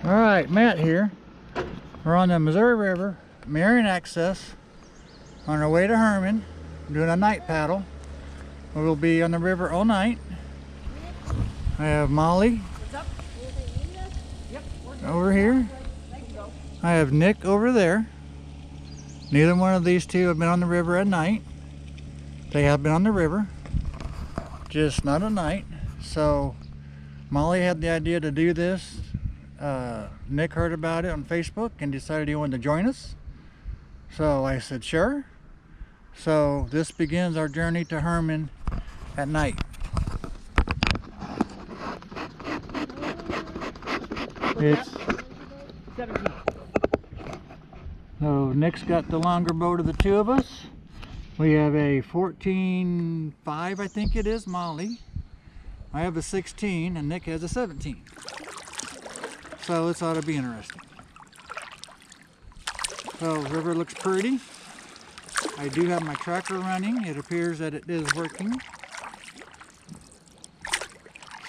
All right, Matt here. We're on the Missouri River, Marion Access, on our way to Hermann, doing a night paddle. We'll be on the river all night. I have Molly over here. I have Nick over there. Neither one of these two have been on the river at night. They have been on the river, just not at night. So Molly had the idea to do this. Nick heard about it on Facebook and decided he wanted to join us. So I said sure. So this begins our journey to Hermann at night. It's 17. So Nick's got the longer boat of the two of us. We have a 14.5, I think it is, Molly. I have a 16 and Nick has a 17. So this ought to be interesting. So the river looks pretty. I do have my tracker running. It appears that it is working.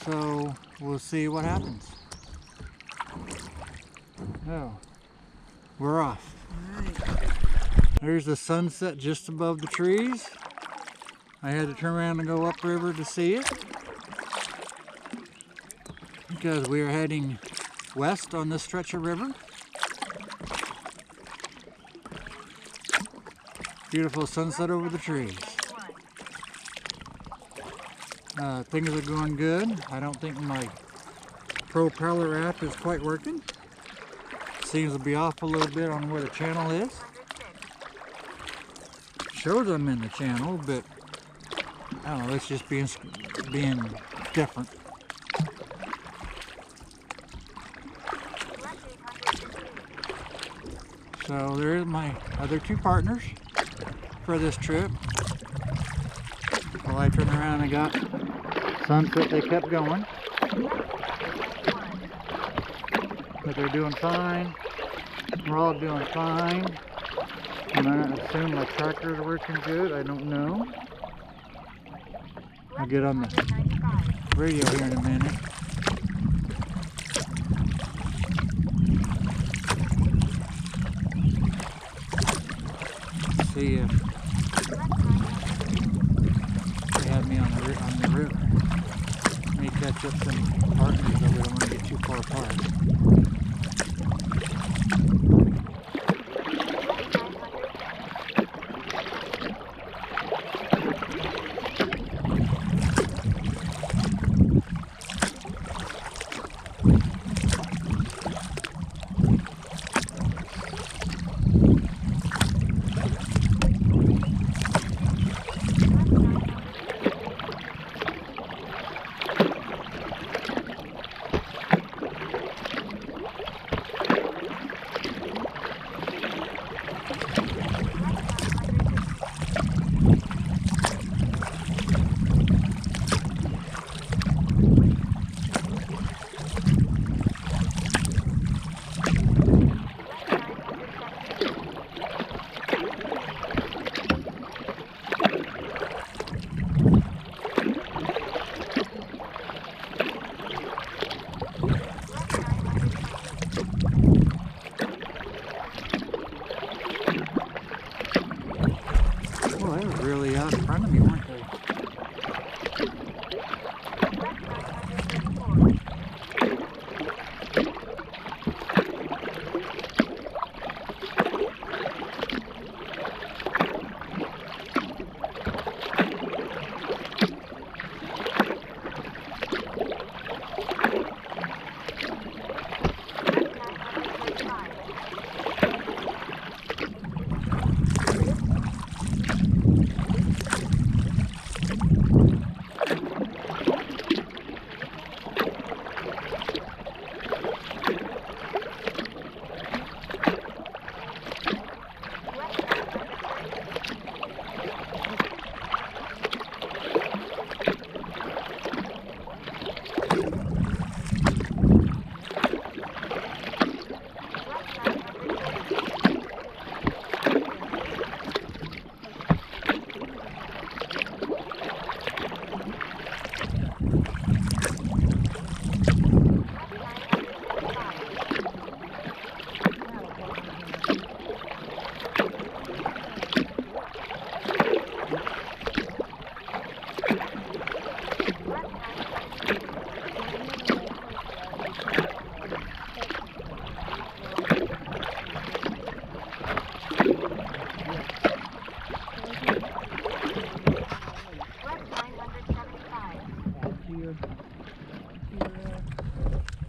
So we'll see what happens. Oh, we're off. There's the sunset just above the trees. I had to turn around and go upriver to see it, because we are heading west on this stretch of river. Beautiful sunset over the trees. Things are going good. I don't think my propeller app is quite working. Seems to be off a little bit on where the channel is. Shows I'm in the channel, but I don't know, it's just being different. So there's my other two partners for this trip. While I turned around and got sunset, they kept going. But they're doing fine. We're all doing fine. And I assume my tractor is working good. I don't know. I'll get on the radio here in a minute. See if they have me on the river. Let me catch up some partners, though we don't want to get too far apart.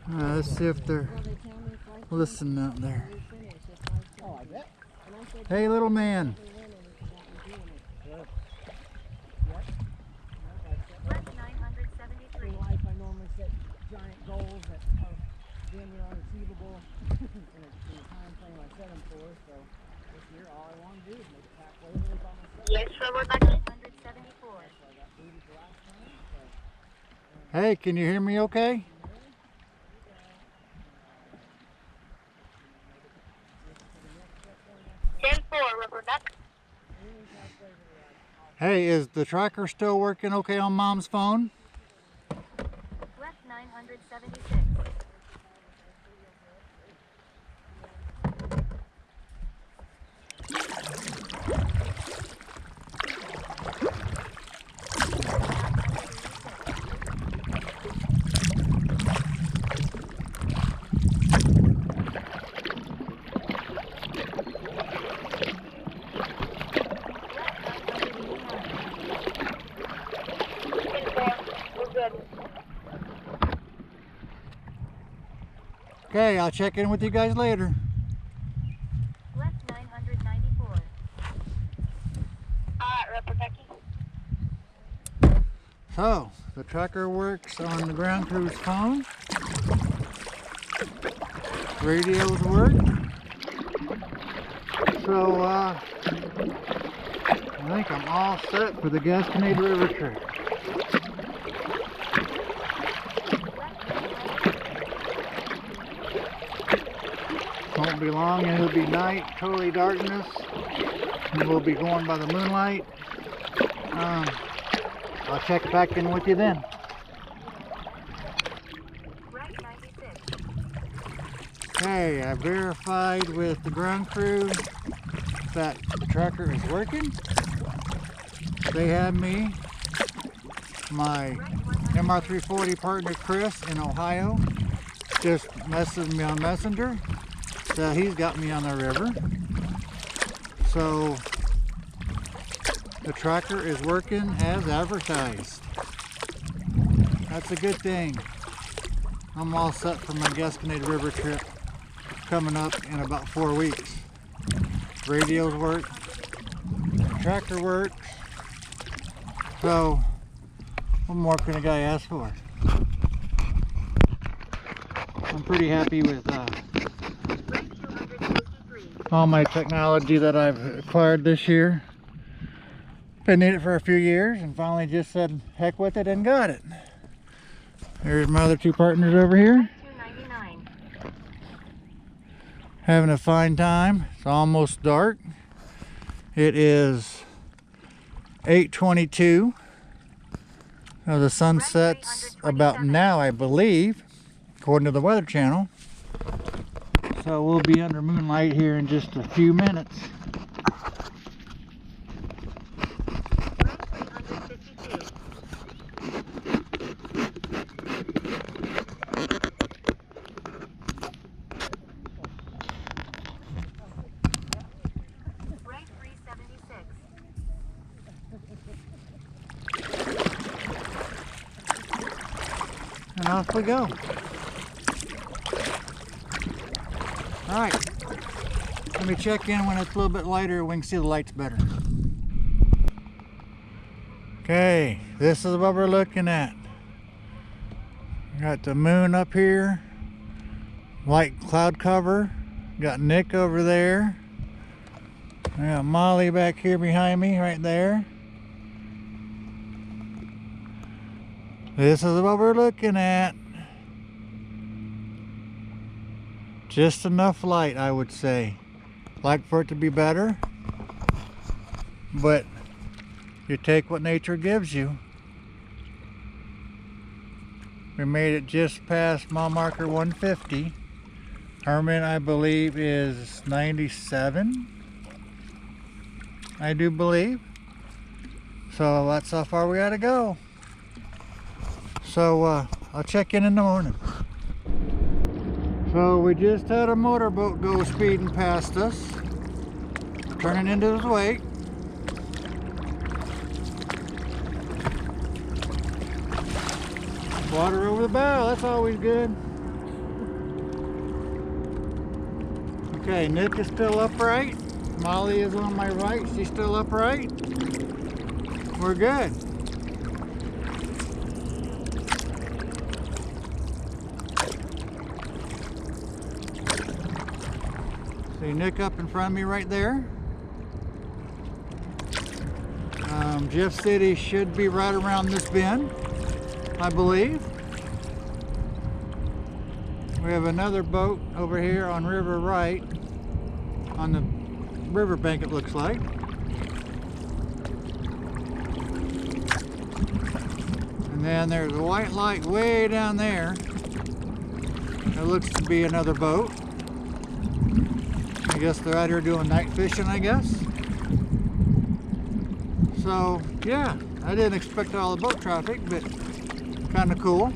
Let's see if they're listening out there. Hey, little man. Left 973. In life, I normally set giant goals that are damn near unachievable in the time frame I set them for. So this year, all I want to do is make it halfway there by myself. Yes, forward left 974. So I got booty for last time. So Hey, can you hear me okay? 10-4, rubber duck. Hey, is the tracker still working okay on Mom's phone? Left 976. Okay, I'll check in with you guys later. Left 994. Rubber ducky. So, the tracker works on the ground crew's phone. Radios work. So, I think I'm all set for the Gasconade River trip. Won't be long, it'll be night, totally darkness, and we'll be going by the moonlight. I'll check back in with you then. Right 96. Okay, I verified with the ground crew that the tracker is working. They have me, my MR340 partner Chris in Ohio, just messaged me on Messenger. So he's got me on the river. So the tracker is working as advertised. That's a good thing. I'm all set for my Gasconade River trip coming up in about 4 weeks. Radios work, tracker works. So what more can a guy ask for? I'm pretty happy with all my technology that I've acquired this year. Been in it for a few years and finally just said heck with it and got it. There's my other two partners over here. 299. Having a fine time. It's almost dark. It is 8:22. Now the sun sets about now, I believe, according to the Weather Channel. So we'll be under moonlight here in just a few minutes. Right 376. And off we go. Alright, let me check in when it's a little bit lighter, we can see the lights better. Okay, this is what we're looking at. Got the moon up here, light cloud cover, got Nick over there. I got Molly back here behind me, right there. This is what we're looking at. Just enough light, I would say. Like for it to be better, but you take what nature gives you. We made it just past mile marker 150. Hermann, I believe, is 97. I do believe. So that's how far we gotta go. So I'll check in the morning. So we just had a motorboat go speeding past us, turning into his wake. Water over the bow, that's always good. Okay, Nick is still upright. Molly is on my right. She's still upright. We're good. See Nick up in front of me right there. Jeff City should be right around this bend, I believe. We have another boat over here on River Right, on the riverbank it looks like. And then there's a white light way down there. It looks to be another boat. I guess they're out here doing night fishing, I guess. So, yeah, I didn't expect all the boat traffic, but kind of cool.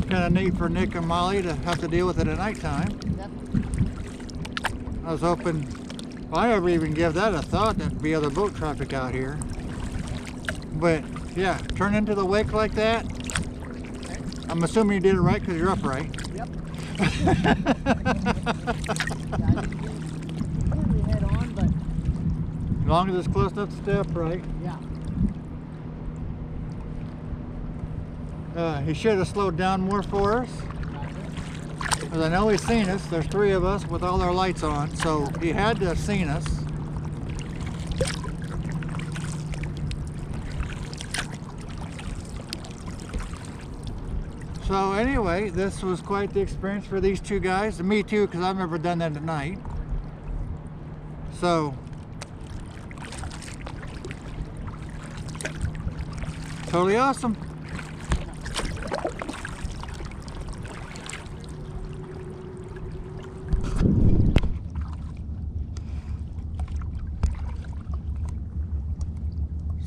Kind of neat for Nick and Molly to have to deal with it at nighttime. Yep. I was hoping, if I ever even give that a thought, there'd be other boat traffic out here. But, yeah, turn into the wake like that. I'm assuming you did it right because you're upright. Yep. Yeah, I didn't completely head on, but As long as it's close enough to stay upright. yeah. He should have slowed down more for us. Because I know he's seen us. There's 3 of us with all our lights on, so he had to have seen us. So anyway, this was quite the experience for these 2 guys. And me too, because I've never done that at night. So, totally awesome.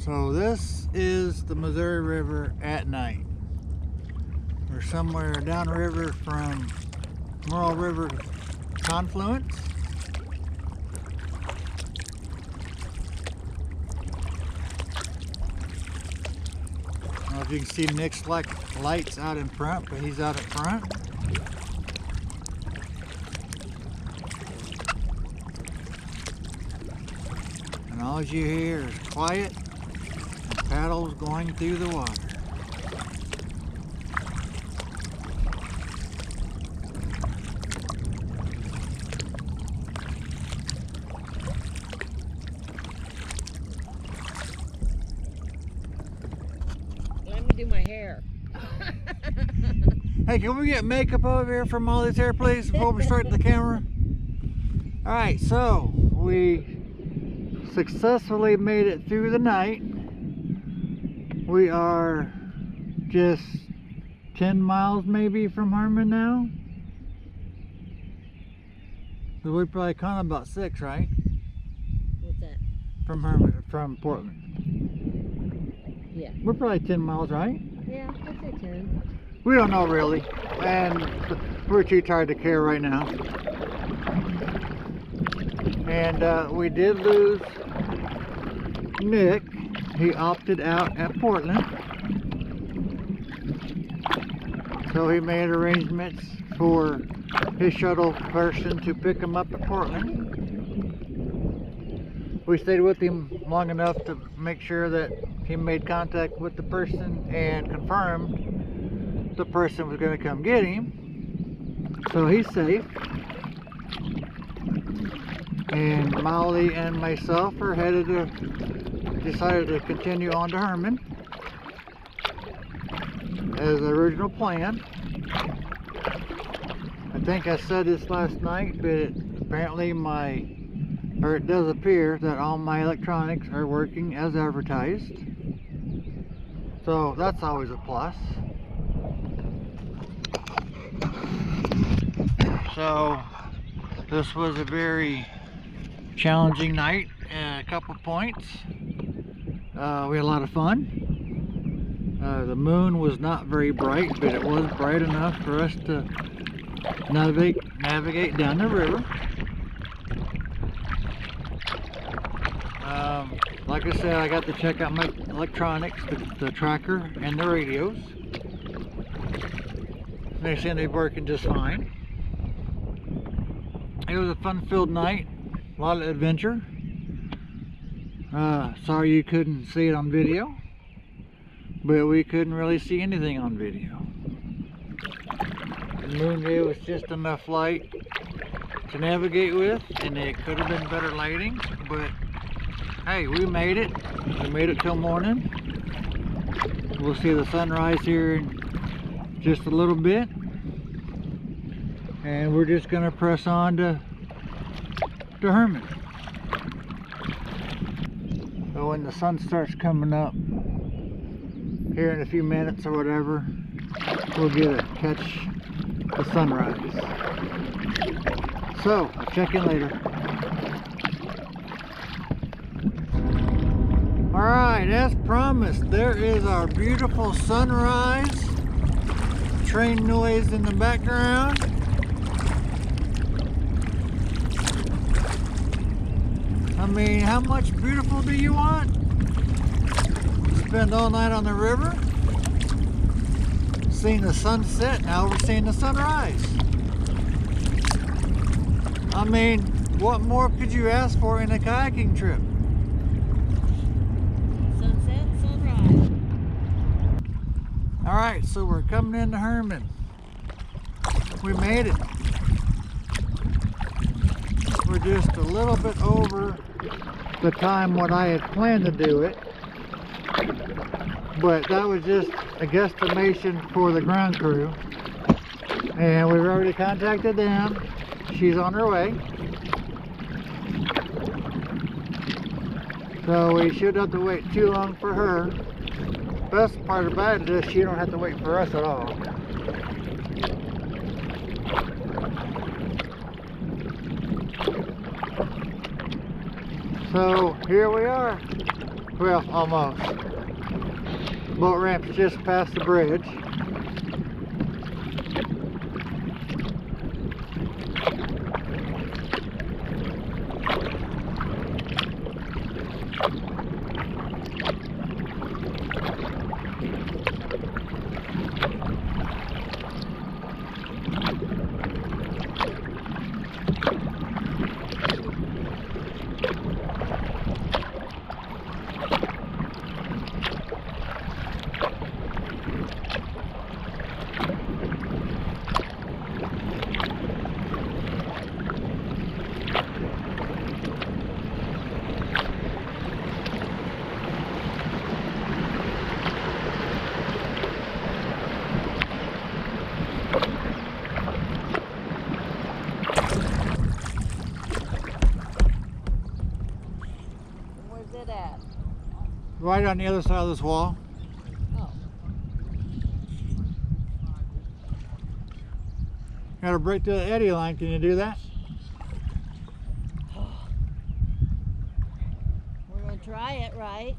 So this is the Missouri River at night. We're somewhere downriver from Merle River confluence. I don't know if you can see Nick's lights out in front, but he's out in front. And all you hear is quiet and paddles going through the water. Let me do my hair. Hey, can we get makeup over here from Molly's hair, please, before we start the camera? All right, so we successfully made it through the night. We are just 10 miles maybe from Hermann now. So we probably counted about 6, right? What's that? From Hermann, from Portland. Yeah. We're probably 10 miles, right? Yeah, I'd say 10. We don't know really, and we're too tired to care right now. And we did lose Nick. He opted out at Portland. So he made arrangements for his shuttle person to pick him up at Portland. We stayed with him long enough to make sure that he made contact with the person and confirmed the person was going to come get him. So he's safe. And Molly and myself are decided to continue on to Hermann as the original plan. I think I said this last night, but apparently it does appear that all my electronics are working as advertised. So that's always a plus. So this was a very challenging night at a couple points. We had a lot of fun. The moon was not very bright, but it was bright enough for us to navigate down the river. Like I said, I got to check out my electronics, the tracker and the radios. They seem to be working just fine. It was a fun-filled night, a lot of adventure. Sorry you couldn't see it on video, but we couldn't really see anything on video. The moon gave us just enough light to navigate with, and it could have been better lighting, but hey, we made it. We made it till morning. We'll see the sunrise here in just a little bit, and we're just gonna press on to Hermann. So when the sun starts coming up here in a few minutes or whatever, we'll get to catch the sunrise. So I'll check in later. Alright, as promised, there is our beautiful sunrise. Train noise in the background. I mean, how much beautiful do you want? Spend all night on the river, seeing the sunset, now we're seeing the sunrise. I mean, what more could you ask for in a kayaking trip? Sunset, sunrise. Alright, so we're coming into Hermann. We made it. We're just a little bit over the time what I had planned to do it, but that was just a guesstimation for the ground crew, and we've already contacted them. She's on her way, so we shouldn't have to wait too long for her. Best part about it is she don't have to wait for us at all. So here we are. Well, almost. Boat ramp's just past the bridge. Where's it at? Right on the other side of this wall. Oh. Got to break through the eddy line. Can you do that? We're gonna try it, right?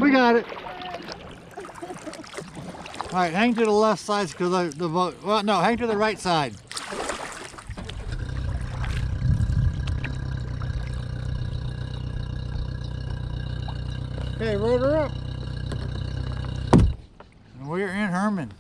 We got it. All right, hang to the left side because the boat. Well, no, hang to the right side. Okay, rotor up. And we're in Hermann.